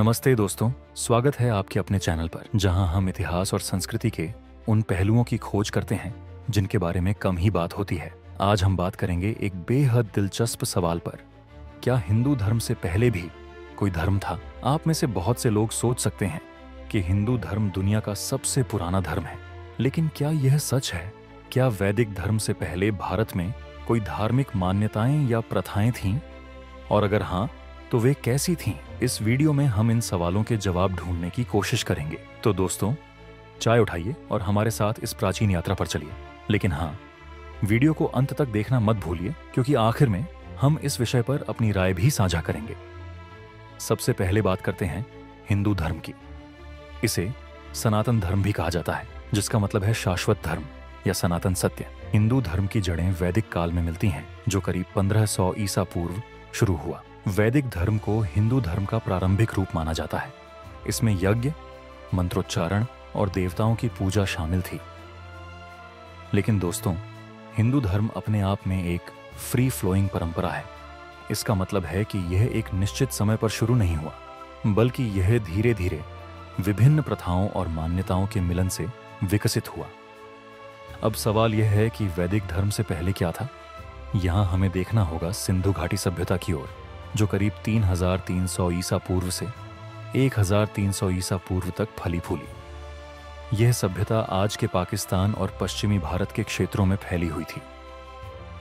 नमस्ते दोस्तों, स्वागत है आपके अपने चैनल पर जहां हम इतिहास और संस्कृति के उन पहलुओं की खोज करते हैं जिनके बारे में कम ही बात होती है। आज हम बात करेंगे एक बेहद दिलचस्प सवाल पर। क्या हिंदू धर्म से पहले भी कोई धर्म था? आप में से बहुत से लोग सोच सकते हैं कि हिंदू धर्म दुनिया का सबसे पुराना धर्म है, लेकिन क्या यह सच है? क्या वैदिक धर्म से पहले भारत में कोई धार्मिक मान्यताएं या प्रथाएं थीं? और अगर हाँ, तो वे कैसी थीं? इस वीडियो में हम इन सवालों के जवाब ढूंढने की कोशिश करेंगे। तो दोस्तों, चाय उठाइए और हमारे साथ इस प्राचीन यात्रा पर चलिए। लेकिन हाँ, वीडियो को अंत तक देखना मत भूलिए, क्योंकि आखिर में हम इस विषय पर अपनी राय भी साझा करेंगे। सबसे पहले बात करते हैं हिंदू धर्म की। इसे सनातन धर्म भी कहा जाता है, जिसका मतलब है शाश्वत धर्म या सनातन सत्य। हिंदू धर्म की जड़ें वैदिक काल में मिलती हैं, जो करीब 1500 ईसा पूर्व शुरू हुआ। वैदिक धर्म को हिंदू धर्म का प्रारंभिक रूप माना जाता है। इसमें यज्ञ, मंत्रोच्चारण और देवताओं की पूजा शामिल थी। लेकिन दोस्तों, हिंदू धर्म अपने आप में एक फ्री फ्लोइंग परंपरा है। इसका मतलब है कि यह एक निश्चित समय पर शुरू नहीं हुआ, बल्कि यह धीरे धीरे विभिन्न प्रथाओं और मान्यताओं के मिलन से विकसित हुआ। अब सवाल यह है कि वैदिक धर्म से पहले क्या था? यहाँ हमें देखना होगा सिंधु घाटी सभ्यता की ओर, जो करीब 3300 ईसा पूर्व से 1300 ईसा पूर्व तक फली फूली। यह सभ्यता आज के पाकिस्तान और पश्चिमी भारत के क्षेत्रों में फैली हुई थी।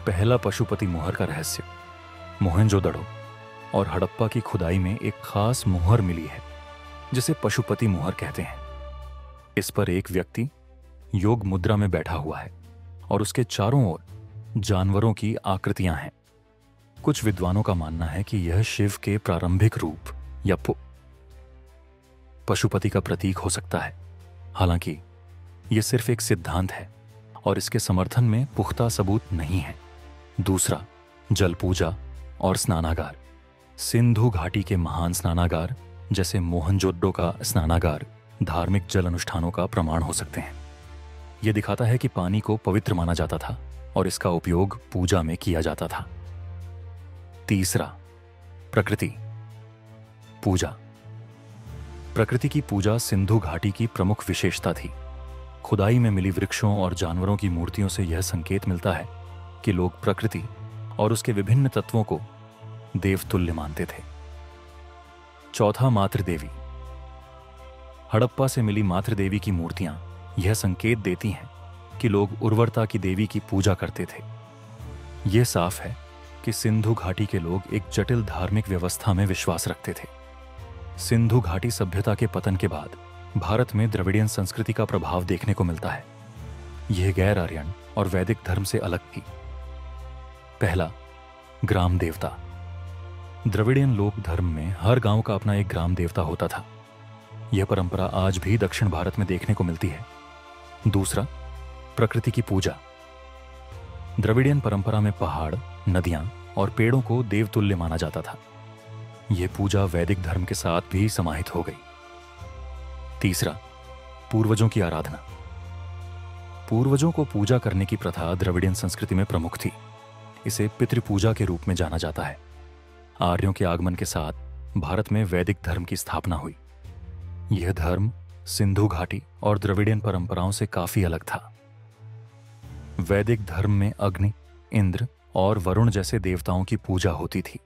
पहला पशुपति मोहर का रहस्य मोहनजोदड़ो और हड़प्पा की खुदाई में एक खास मोहर मिली है, जिसे पशुपति मोहर कहते हैं। इस पर एक व्यक्ति योग मुद्रा में बैठा हुआ है और उसके चारों ओर जानवरों की आकृतियां हैं। कुछ विद्वानों का मानना है कि यह शिव के प्रारंभिक रूप या पशुपति का प्रतीक हो सकता है। हालांकि यह सिर्फ एक सिद्धांत है और इसके समर्थन में पुख्ता सबूत नहीं है। दूसरा, जल पूजा और स्नानागार। सिंधु घाटी के महान स्नानागार जैसे मोहनजोदड़ो का स्नानागार धार्मिक जल अनुष्ठानों का प्रमाण हो सकते हैं। यह दिखाता है कि पानी को पवित्र माना जाता था और इसका उपयोग पूजा में किया जाता था। तीसरा, प्रकृति पूजा। प्रकृति की पूजा सिंधु घाटी की प्रमुख विशेषता थी। खुदाई में मिली वृक्षों और जानवरों की मूर्तियों से यह संकेत मिलता है कि लोग प्रकृति और उसके विभिन्न तत्वों को देवतुल्य मानते थे। चौथा, मातृदेवी। हड़प्पा से मिली मातृदेवी की मूर्तियां यह संकेत देती हैं कि लोग उर्वरता की देवी की पूजा करते थे। यह साफ है कि सिंधु घाटी के लोग एक जटिल धार्मिक व्यवस्था में विश्वास रखते थे। सिंधु घाटी सभ्यता के पतन के बाद भारत में द्रविडियन संस्कृति का प्रभाव देखने को मिलता है। यह गैर आर्यन और वैदिक धर्म से अलग थी। पहला, ग्राम देवता। द्रविडियन लोक धर्म में हर गांव का अपना एक ग्राम देवता होता था। यह परंपरा आज भी दक्षिण भारत में देखने को मिलती है। दूसरा, प्रकृति की पूजा। द्रविडियन परंपरा में पहाड़, नदियां और पेड़ों को देवतुल्य माना जाता था। यह पूजा वैदिक धर्म के साथ भी समाहित हो गई। तीसरा, पूर्वजों की आराधना। पूर्वजों को पूजा करने की प्रथा द्रविडियन संस्कृति में प्रमुख थी। इसे पितृपूजा के रूप में जाना जाता है। आर्यों के आगमन के साथ भारत में वैदिक धर्म की स्थापना हुई। यह धर्म सिंधु घाटी और द्रविडियन परंपराओं से काफी अलग था। वैदिक धर्म में अग्नि, इंद्र और वरुण जैसे देवताओं की पूजा होती थी।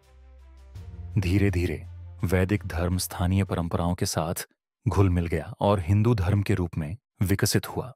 धीरे धीरे वैदिक धर्म स्थानीय परंपराओं के साथ घुल मिल गया और हिंदू धर्म के रूप में विकसित हुआ।